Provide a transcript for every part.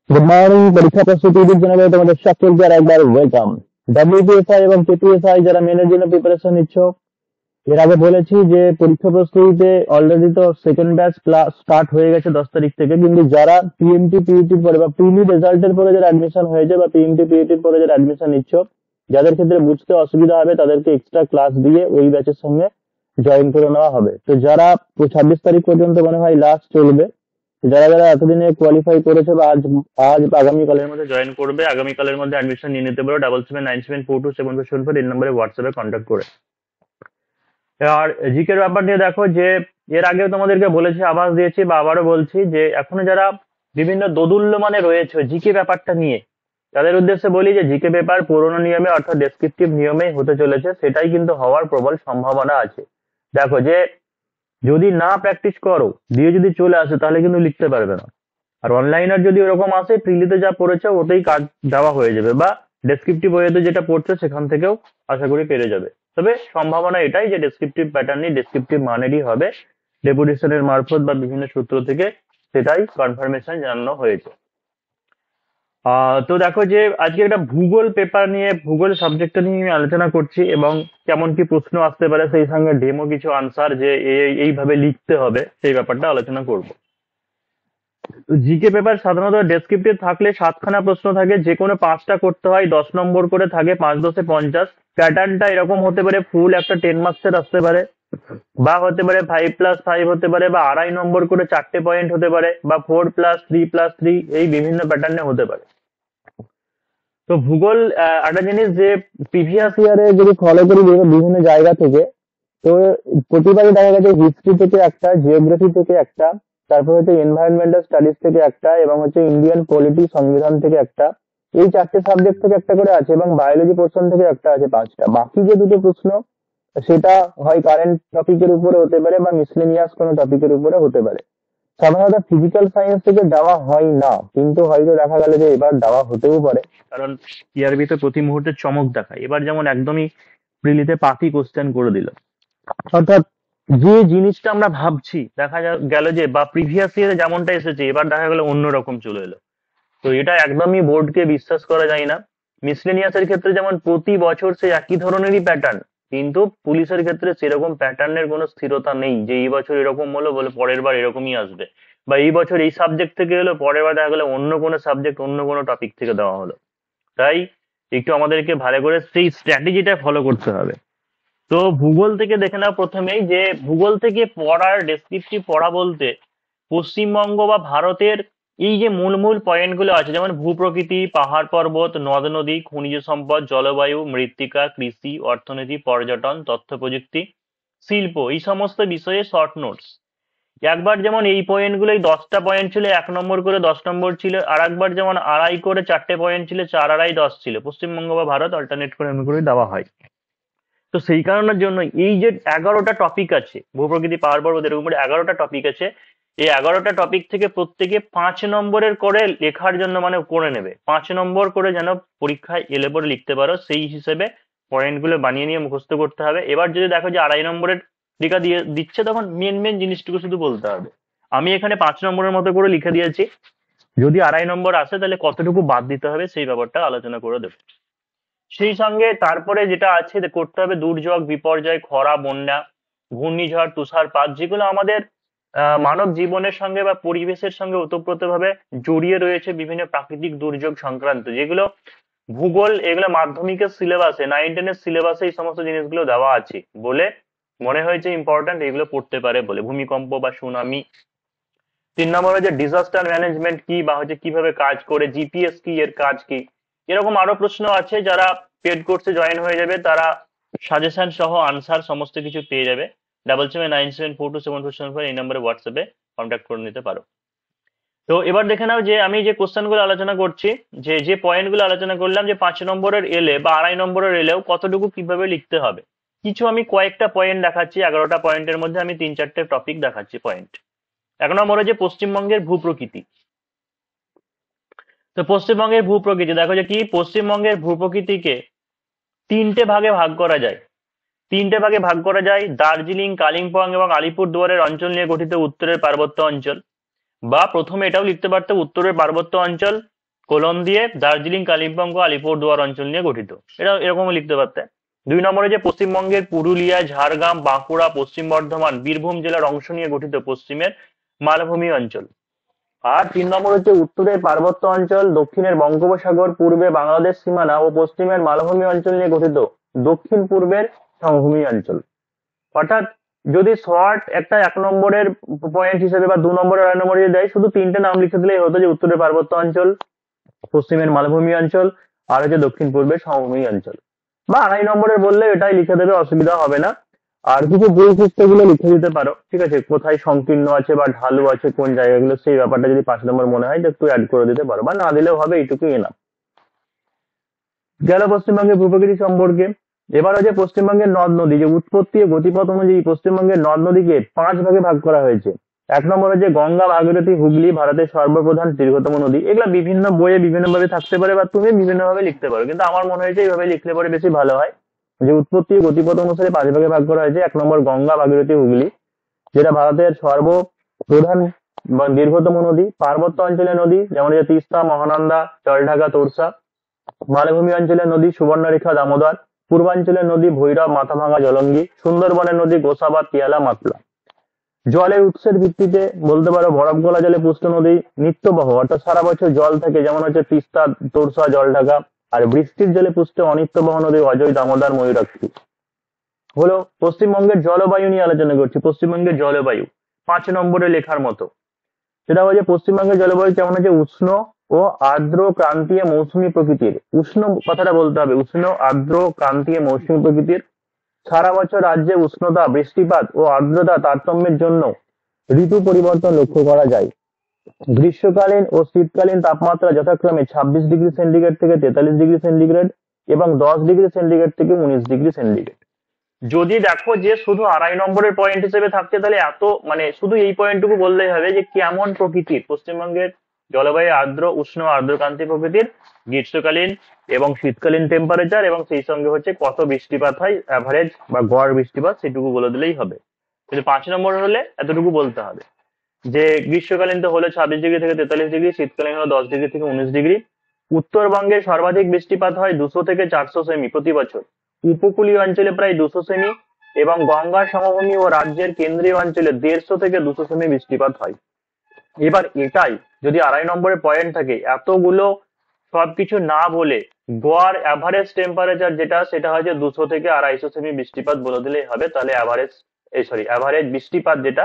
Good morning পরীক্ষা প্রস্তুতি YouTube চ্যানেলে তোমাদের সকলকে আর একবার ওয়েলকাম। ডব্লিউপিএসআই এবং কেপিএসআই যারা মেনের জন্য প্রিপারেশন নিচ্ছ, এর আগে বলেছি যে পরীক্ষা প্রস্তুতিতে অলরেডি তো সেকেন্ড ব্যাচ ক্লাস স্টার্ট হয়ে গেছে 10 তারিখ থেকে, কিন্তু যারা পিএমটি পিইটির পরে বা প্রিলি রেজাল্টের পরে যারা অ্যাডমিশন হয়েছে বা পিএমটি পিইটির পরে যারা অ্যাডমিশন নিচ্ছ, যাদের ক্ষেত্রে বুঝতে অসুবিধা হবে তাদেরকে এক্সট্রা ক্লাস দিয়ে ওই ব্যাচের সঙ্গে জয়েন করে নেওয়া হবে। তো যারা 26 তারিখ পর্যন্ত মনে হয় লাস্ট চলবে, যারা যারা এতদিনে কোয়ালিফাই করেছে বা আজ আজ বা আগামীকালের মধ্যে জয়েন করবে, আগামীকালের মধ্যে অ্যাডমিশন নিয়ে নিতে পারো 7797942747 এই নম্বরে হোয়াটসঅ্যাপে কন্ট্যাক্ট করে। আর জিকের ব্যাপার নিয়ে দেখো যে এর আগেও তোমাদেরকে বলেছি, আভাস দিয়েছি বা আবারও বলছি যে এখনো যারা বিভিন্ন দোদুল্যমানে রয়েছে জিকে ব্যাপারটা নিয়ে, তাদের উদ্দেশ্যে বলি যে জিকে পেপার পুরোনো নিয়মে অর্থাৎ ডেসক্রিপটিভ নিয়মে হতে চলেছে, সেটাই কিন্তু হওয়ার প্রবল সম্ভাবনা আছে। দেখো যে যদি না প্র্যাকটিস করো দিয়ে যদি চলে আসে তাহলে কিন্তু লিখতে পারবে না। আর অনলাইনের যদি ওরকম আসে, প্রিলিতে যা পড়েছে ওতেই কাজ দেওয়া হয়ে যাবে, বা ডেসক্রিপটিভ ওয়েতে যেটা পড়ছো সেখান থেকেও আশা করি পেরে যাবে। তবে সম্ভাবনা এটাই যে ডেসক্রিপটিভ প্যাটার্নই ডেসক্রিপটিভ মানেরই হবে, ডেপুটেশনের মারফত বা বিভিন্ন সূত্র থেকে সেটাই কনফার্মেশন জানানো হয়েছে। তো দেখো যে আজকে একটা ভূগোল পেপার নিয়ে, ভূগোল সাবজেক্টটা নিয়ে আমি আলোচনা করছি এবং কেমন কি প্রশ্ন আসতে পারে, সেই সঙ্গে ডেমো কিছু আনসার যে এইভাবে লিখতে হবে সেই ব্যাপারটা আলোচনা করব। জিকে পেপার সাধারণত ডেসক্রিপটিভ থাকলে 7খানা প্রশ্ন থাকে, যে কোনো 5টা করতে হয়, 10 নম্বর করে থাকে, 5 10 50। প্যাটার্নটা এরকম হতে পারে, ফুল একটা 10 মার্কসের আসতে পারে, বা হতে পারে 5+5 হতে পারে, বা 2.5 নম্বর করে 4টে পয়েন্ট হতে পারে, বা 4+3+3, এই বিভিন্ন প্যাটার্নে হতে পারে। তো ভূগোল একটা জিনিস যে প্রিভিয়াস ইয়ারে যদি ফলো করি বিভিন্ন জায়গা থেকে, তো প্রতিবারই দেখা গেছে হিস্ট্রি থেকে একটা, জিওগ্রাফি থেকে একটা, তারপর হচ্ছে এনভায়রনমেন্টাল স্টাডিজ থেকে একটা, এবং হচ্ছে ইন্ডিয়ান পলিটি সংবিধান থেকে একটা, এই 4টে সাবজেক্ট থেকে একটা করে আছে, এবং বায়োলজি পোর্শন থেকে একটা আছে 5টা। বাকি যে দুটো প্রশ্ন সেটা হয় কারেন্ট টপিকের উপরে হতে পারে বা মিসলেনিয়াস কোনো টপিকের উপরে হতে পারে। সাধারণত ফিজিক্যাল সায়েন্স থেকে দেওয়া হয় না, কিন্তু হয়তো দেখা গেল যে এবার দেওয়া হতেও পারে, কারণ টিআরবি তো প্রতি মুহূর্তে চমক দেখায়। এবার যেমন একদমই প্রিলিতে পাতি কোশ্চেন করে দিল, অর্থাৎ যে জিনিসটা আমরা ভাবছি দেখা গেল যে বা প্রিভিয়াস ইয়ারে যেমনটা এসেছে এবার দেখা গেল অন্যরকম চলে এলো। তো এটা একদমই বোর্ডকে বিশ্বাস করা যায় না। মিসলেনিয়াসের ক্ষেত্রে যেমন প্রতি বছর সেই একই ধরনেরই প্যাটার্ন, কিন্তু পুলিশের ক্ষেত্রে সেরকম প্যাটার্নের কোনো স্থিরতা নেই যে এই বছর এরকম হলো বলে পরের বার এরকমই আসবে, বা এই বছর এই সাবজেক্ট থেকে এলো পরের বার দেখা গেলো অন্য কোনো সাবজেক্ট অন্য কোনো টপিক থেকে দেওয়া হলো। তাই একটু আমাদেরকে ভালো করে সেই স্ট্র্যাটেজিটা ফলো করতে হবে। তো ভূগোল থেকে দেখে নাও প্রথমেই যে ভূগোল থেকে পড়ার ডেসক্রিপটিভ পড়া বলতে পশ্চিমবঙ্গ বা ভারতের এই যে মূল মূল পয়েন্ট গুলো আছে, যেমন ভূপ্রকৃতি, পাহাড় পর্বত, নদ নদী, খনিজ সম্পদ, জলবায়ু, মৃত্তিকা, কৃষি, অর্থনীতি, পর্যটন, তথ্য প্রযুক্তি, শিল্প, এই সমস্ত বিষয়ে শর্ট নোটস। একবার যেমন এই পয়েন্ট গুলোই 10টা পয়েন্ট ছিল, 1 নম্বর করে 10 নম্বর ছিল, আর একবার যেমন 2.5 করে 4টে পয়েন্ট ছিল, 4 2.5 10 ছিল। পশ্চিমবঙ্গ বা ভারত অল্টারনেট করে এমনি করে দেওয়া হয়। তো সেই কারণের জন্য এই যে 11টা টপিক আছে, ভূপ্রকৃতি, পাহাড় পর্বত, এরকম করে 11টা টপিক আছে, এই 11টা টপিক থেকে প্রত্যেকে 5 নম্বরের করে লেখার জন্য মানে করে নেবে, 5 নম্বর করে যেন পরীক্ষায় এলে পরে লিখতে পারো সেই হিসেবে পয়েন্ট গুলো বানিয়ে নিয়ে মুখস্থ করতে হবে। এবার যদি দেখো যে 2.5 নম্বরের লেখা দিয়ে দিচ্ছে, তখন মেন মেন জিনিসটুকু শুধু বলতে হবে। আমি এখানে 5 নম্বরের মতো করে লিখে দিয়েছি, যদি 2.5 নম্বর আসে তাহলে কতটুকু বাদ দিতে হবে সেই ব্যাপারটা আলোচনা করে দেবো। সেই সঙ্গে তারপরে যেটা আছে করতে হবে দুর্যোগ, বিপর্যয়, খরা, বন্যা, ঘূর্ণিঝড়, তুষারপাত, যেগুলো আমাদের মানব জীবনের সঙ্গে বা পরিবেশের সঙ্গে ওতপ্রোতভাবে জড়িয়ে রয়েছে, বিভিন্ন প্রাকৃতিক দুর্যোগ সংক্রান্ত, যেগুলো ভূগোল এগুলো মাধ্যমিকের সিলেবাসে, 9-10-এর সিলেবাসে এই সমস্ত জিনিসগুলো দেওয়া আছে বলে মনে হয়েছে ইম্পর্ট্যান্ট, এগুলো পড়তে পারে বলে। ভূমিকম্প বা সুনামি। 3 নম্বর হচ্ছে ডিজাস্টার ম্যানেজমেন্ট কি, বা হচ্ছে কিভাবে কাজ করে, জিপিএস কি, এর কাজ কি। এরকম আরো প্রশ্ন আছে, যারা পেড কোর্সে জয়েন হয়ে যাবে তারা সাজেশন সহ আনসার সমস্ত কিছু পেয়ে যাবে। 7797427474 এই নম্বরে হোয়াটসঅ্যাপে কন্ট্যাক্ট করে নিতে পারো। তো এবার দেখে নাও যে আমি যে কোশ্চেন গুলো আলোচনা করছি, যে যে পয়েন্ট গুলো আলোচনা করলাম, যে 5 নম্বরের এলে বা 2.5 নম্বরের এলেও কতটুকু কিভাবে লিখতে হবে, কিছু আমি কয়েকটা পয়েন্ট দেখাচ্ছি। 11টা পয়েন্টের মধ্যে আমি 3-4টে টপিক দেখাচ্ছি পয়েন্ট। 1 নম্বরে যে পশ্চিমবঙ্গের ভূপ্রকৃতি। তো পশ্চিমবঙ্গের ভূপ্রকৃতি দেখো যে কি, পশ্চিমবঙ্গের ভূপ্রকৃতিকে 3টে ভাগে ভাগ করা যায়। 3টে ভাগে ভাগ করা যায়, দার্জিলিং, কালিম্পং এবং আলিপুরদুয়ারের অঞ্চল নিয়ে গঠিত উত্তরের পার্বত্য অঞ্চল, বা প্রথমে এটাও লিখতে পারতো উত্তরের পার্বত্য অঞ্চল কোলন দিয়ে দার্জিলিং, কালিম্পং ও আলিপুরদুয়ার অঞ্চল নিয়ে গঠিত। এটা এরকমও লিখতে পারতে। 2 নম্বরে যে পশ্চিমবঙ্গের পুরুলিয়া, ঝাড়গ্রাম, বাঁকুড়া, পশ্চিম বর্ধমান, বীরভূম জেলার অংশ নিয়ে গঠিত পশ্চিমের মালভূমি অঞ্চল। আর 3 নম্বর হচ্ছে উত্তরের পার্বত্য অঞ্চল, দক্ষিণের বঙ্গোপসাগর, পূর্বে বাংলাদেশ সীমানা ও পশ্চিমের মালভূমি অঞ্চল নিয়ে গঠিত দক্ষিণ পূর্বের সমভূমি অঞ্চল। অর্থাৎ যদি শর্ট একটা 1 নম্বরের পয়েন্ট হিসেবে বা 2 নম্বরের 2 নম্বরে যদি দেয়, শুধু 3টে নাম লিখে দিলেই হতো, যে উত্তরের পার্বত্য অঞ্চল, পশ্চিমের মালভূমি অঞ্চল, আর হচ্ছে দক্ষিণ পূর্বের সমভূমি অঞ্চল। বা 2.5 নম্বরের বললে এটাই লিখে দেবে, অসুবিধা হবে না। আর কিছু বৈশিষ্ট্যগুলো লিখে দিতে পারো, ঠিক আছে, কোথায় সংকীর্ণ আছে বা ঢালু আছে কোন জায়গাগুলো, সেই ব্যাপারটা যদি 5 নম্বর মনে হয় তো একটু অ্যাড করে দিতে পারো, বা না দিলেও হবে, এইটুকুই এনাফ। গেল পশ্চিমবঙ্গের ভূপ্রকৃতি সম্পর্কে। এবার হচ্ছে পশ্চিমবঙ্গের নদ নদী, যে উৎপত্তি ও গতিপথ অনুযায়ী পশ্চিমবঙ্গের নদ নদীকে 5 ভাগে ভাগ করা হয়েছে। 1 নম্বর হচ্ছে গঙ্গা, ভাগীরথী, হুগলি, ভারতের সর্বপ্রধান দীর্ঘতম নদী। এগুলা বিভিন্ন বইয়ে বিভিন্ন ভাবে থাকতে পারে বা তুমি বিভিন্ন ভাবে লিখতে পারো, কিন্তু আমার মনে হয়েছে এইভাবে লিখলে পরে বেশি ভালো হয়। যে উৎপত্তি ও গতিপথ অনুসারে 5 ভাগে ভাগ করা হয়েছে। 1 নম্বর গঙ্গা, ভাগীরথী, হুগলি, যেটা ভারতের সর্বপ্রধান বা দীর্ঘতম নদী। পার্বত্য অঞ্চলের নদী যেমন হচ্ছে তিস্তা, মহানন্দা, জলঢাকা, তোরসা। মালভূমি অঞ্চলের নদী সুবর্ণরেখা, দামোদর। পূর্বাঞ্চলের নদী ভৈরব, মাথাভাঙা, জলঙ্গি। সুন্দরবনের নদী গোসাবা, তিয়ালা, মাতলা। জলের উৎসের ভিত্তিতে বলতে পারো বরফ গলা জলে পুষ্ট নদী, নিত্যবহ অর্থাৎ সারা বছর জল থাকে, যেমন হচ্ছে তিস্তা, তোরসা, জলঢাকা। আর বৃষ্টির জলে পুষ্ট অনিত্যবহ নদী অজয়, দামোদর, ময়ূরাক্ষী। হলো পশ্চিমবঙ্গের জলবায়ু নিয়ে আলোচনা করছি। পশ্চিমবঙ্গের জলবায়ু 5 নম্বরে লেখার মতো। সেটা হচ্ছে পশ্চিমবঙ্গের জলবায়ু কেমন আছে, উষ্ণ ও আর্দ্র ক্রান্তীয় মৌসুমী প্রকৃতির। উষ্ণ কথাটা বলতে হবে, উষ্ণ, আর্দ্র, ক্রান্তীয় মৌসুমী প্রকৃতির। সারা বছর রাজ্যে উষ্ণতা, বৃষ্টিপাত ও আর্দ্রতা তারতম্যের জন্য ঋতু পরিবর্তন লক্ষ্য করা যায়। গ্রীষ্মকালীন ও শীতকালীন তাপমাত্রা যথাক্রমে 26 ডিগ্রি সেন্টিগ্রেড থেকে 43 ডিগ্রি সেন্টিগ্রেড এবং 10 ডিগ্রি সেন্টিগ্রেড থেকে 19 ডিগ্রি সেন্টিগ্রেড। যদি দেখো যে শুধু 2.5 নম্বরের পয়েন্ট হিসেবে থাকছে, তাহলে এত মানে শুধু এই পয়েন্টটুকু বললেই হবে যে কেমন প্রকৃতির পশ্চিমবঙ্গের জলবায়ু, আর্দ্র, উষ্ণ, আর্দ্রক্রান্তি প্রকৃতির, গ্রীষ্মকালীন এবং শীতকালীন টেম্পারেচার, এবং সেই সঙ্গে হচ্ছে কত বৃষ্টিপাত হয়, অ্যাভারেজ বা গড় বৃষ্টিপাত, সেটুকু বলে দিলেই হবে। কিন্তু 5 নম্বর হলে এতটুকু বলতে হবে যে গ্রীষ্মকালীন তো হলো 26 ডিগ্রি থেকে 43 ডিগ্রি, শীতকালীন হলো 10 ডিগ্রি থেকে 19 ডিগ্রি। উত্তরবঙ্গে সর্বাধিক বৃষ্টিপাত হয় 200 থেকে 400 সেমি প্রতি বছর। উপকূলীয় অঞ্চলে প্রায় 200 সেমি এবং গঙ্গা সমভূমি ও রাজ্যের কেন্দ্রীয় অঞ্চলে 150 থেকে 200 সেমি বৃষ্টিপাত হয়। এবার এটাই যদি 2.5 নম্বরের পয়েন্ট থাকে, এতগুলো সবকিছু না বলে গড় অ্যাভারেজ টেম্পারেচার যেটা, সেটা হচ্ছে 200 থেকে 250 সেমি বৃষ্টিপাত বলে দিলেই হবে। তাহলে অ্যাভারেজ বৃষ্টিপাত যেটা,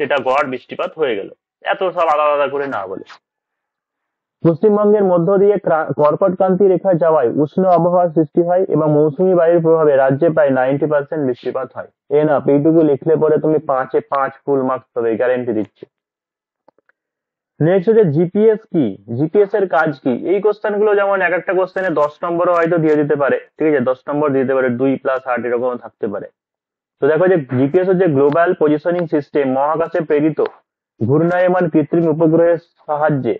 সেটা গড় বৃষ্টিপাত হয়ে গেল, এত সব আলাদা আলাদা করে না বলে। পশ্চিমবঙ্গের মধ্য দিয়ে কর্কট ক্রান্তি রেখা যাওয়ায় উষ্ণ আবহাওয়ার সৃষ্টি হয় এবং মৌসুমী বায়ুর প্রভাবে রাজ্যে প্রায় 90% বৃষ্টিপাত হয়। এনাফ, এইটুকু লিখলে পরে তুমি 5-এ 5 ফুল মার্কস পাবে, গ্যারেন্টি দিচ্ছি। নেক্সট হচ্ছে জিপিএস কি, জিপিএস এর কাজ কি। এই কোশ্চেন গুলো যেমন এক একটা কোশ্চেনে 10 নম্বরও হয়তো দিয়ে দিতে পারে, ঠিক আছে, 10 নম্বর দিয়ে দিতে পারে, 2+8 এরকম থাকতে পারে। তো দেখো যে জিপিএস হচ্ছে গ্লোবাল পজিশনিং সিস্টেম, মহাকাশে প্রেরিত ঘূর্ণায়মান কৃত্রিম উপগ্রহের সাহায্যে,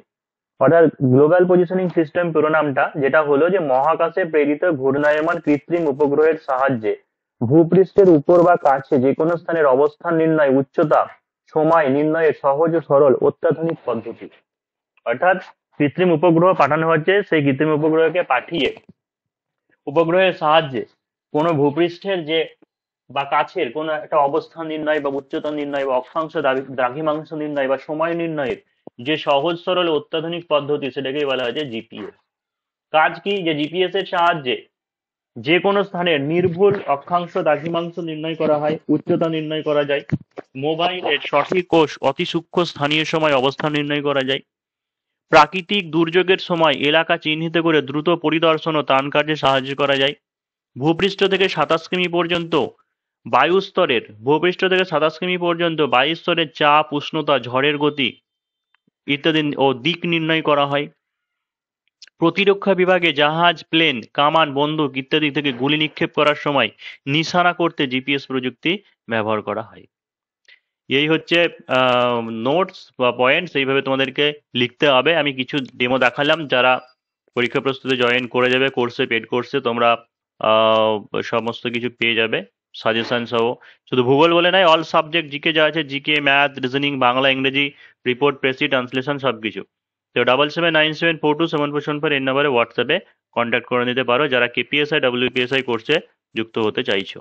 অর্থাৎ গ্লোবাল পজিশনিং সিস্টেম পুরো নামটা, যেটা হলো যে মহাকাশে প্রেরিত ঘূর্ণায়মান কৃত্রিম উপগ্রহের সাহায্যে ভূপৃষ্ঠের উপর বা কাছে যে কোনো স্থানের অবস্থান নির্ণয়, উচ্চতা, সময় নির্ণয়ের সহজ ও সরল অত্যাধুনিক পদ্ধতি। অর্থাৎ কৃত্রিম উপগ্রহ পাঠানো হচ্ছে, সেই কৃত্রিম উপগ্রহকে পাঠিয়ে উপগ্রহের সাহায্যে কোনো ভূপৃষ্ঠের যে বা কাছের কোনো একটা অবস্থান নির্ণয় বা উচ্চতা নির্ণয় বা অক্ষাংশ, দ্রাঘিমাংশ নির্ণয় বা সময় নির্ণয়ের যে সহজ সরল অত্যাধুনিক পদ্ধতি, সেটাকেই বলা হয়েছে জিপিএস। কাজ কি, যে জিপিএস এর সাহায্যে যে কোনো স্থানের নির্ভুল অক্ষাংশ, দ্রাঘিমাংশ নির্ণয় করা হয়, উচ্চতা নির্ণয় করা যায়, মোবাইলের সঠিক ও অতি সূক্ষ্ম স্থানীয় সময় অবস্থান নির্ণয় করা যায়, প্রাকৃতিক দুর্যোগের সময় এলাকা চিহ্নিত করে দ্রুত পরিদর্শন ও ত্রাণ কার্যে সাহায্য করা যায়, ভূপৃষ্ঠ থেকে 27 কিমি পর্যন্ত বায়ুস্তরের চাপ, উষ্ণতা, ঝড়ের গতি ইত্যাদি ও দিক নির্ণয় করা হয়। প্রতিরক্ষা বিভাগে জাহাজ, প্লেন, কামান, বন্দুক ইত্যাদি থেকে গুলি নিক্ষেপ করার সময় নিশানা করতে জিপিএস প্রযুক্তি ব্যবহার করা হয়। এই হচ্ছে নোটস বা পয়েন্টস, এইভাবে তোমাদেরকে লিখতে হবে। আমি কিছু ডেমো দেখালাম, যারা পরীক্ষা প্রস্তুতি জয়েন করে যাবে কোর্সে, পেড কোর্সে, তোমরা সমস্ত কিছু পেয়ে যাবে, সাজেশন সহ। শুধু ভূগোল বলে নয়, অল সাবজেক্ট জিকে যা আছে, জিকে, ম্যাথ, রিজনিং, বাংলা, ইংরেজি, রিপোর্ট, প্রেসি, ট্রান্সলেশন সবকিছু। তো 7797427474 এই নম্বরে হোয়াটসঅ্যাপে কন্ট্যাক্ট করে নিতে পারো যারা কেপিএসআই ডাব্লিউপিএসআই কোর্সে যুক্ত হতে চাইছো।